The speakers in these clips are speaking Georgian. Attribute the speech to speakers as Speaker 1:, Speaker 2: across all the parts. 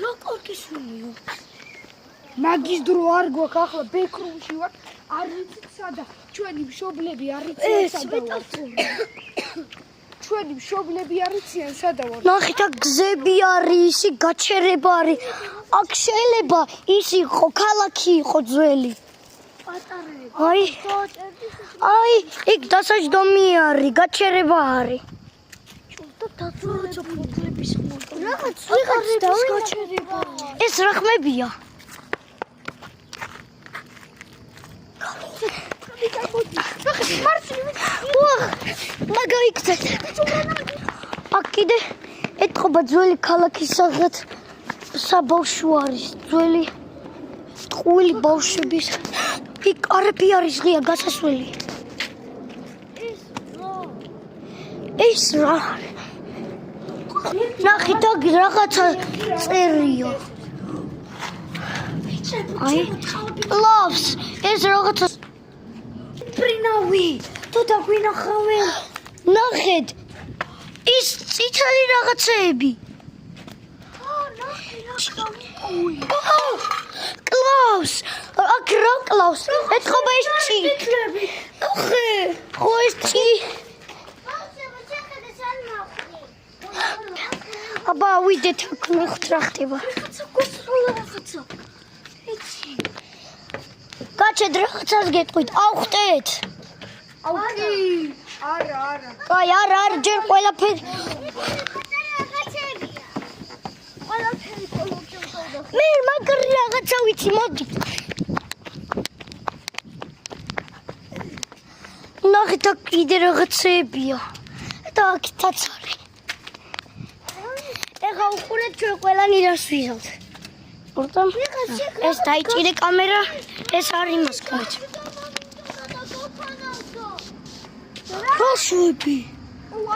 Speaker 1: როგორ გისურვიო?
Speaker 2: მაგის დრო არ გვაქვს ახლა ბექრუმში ვარ. არ ვიცით სადა. ჩვენი მშობლები არ იციან სადა ვარ. ჩვენი მშობლები არ იციან სადა ვარ.
Speaker 1: ნახეთ აქ გზები არის, ისი გაჩერება არის. აქ შეიძლება ის იყო ქალაქი იყო ძველი. აი, იქ დასაჯდომი არის, გაჩერება არის.
Speaker 2: რაღაც გაჩერება.
Speaker 1: ეს რა ხმებია? მაგაიქცეთ. აქ კიდე ეთყობა ძველი ქალაქი სადღაც საბავშვო არის, ძველი ტყუილი ბავშვების. იქ არაფერი არის ღია გასასვლელი. ეს რა? ნახეთ აქ რაღაცა წერია. აი, loves ეს რაღაცა პრინავი. თუ დაგვინახავენ. ნახეთ. ის წითელი რაღაცეები. კლავს. აქ რა კლავს? ეთყობა ეს წი. ნახე. ხო ეს წი. აბა ვიდეთ აქ ნახეთ რა ხდება. გაჩედ რაღაცას გეტყვით. ავხტეთ.
Speaker 2: აუკი. არა.
Speaker 1: კაი, არა, ჯერ ყველაფერი. მე მაგარი რაღაცა ვიცი, მოდი. ნახეთ აქ კიდე რაღაცეებია. და აქაც არის. ეხა უყურეთ ჩვენ ყველანი რას ვიზავთ. ურტომ? ეს დაიჭირე კამერა, ეს არის მასკავეც. რა შვები?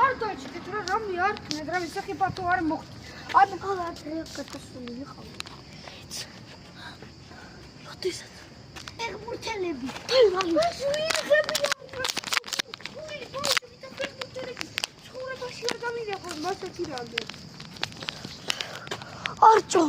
Speaker 2: არ დაჭირეთ რა რამე არ ქნეთ, რამე სახიფათო არ მოხდა. ანუ ქალაქ გასასვლელი იყო. როდესაც ეგბურთელები.
Speaker 1: არჭო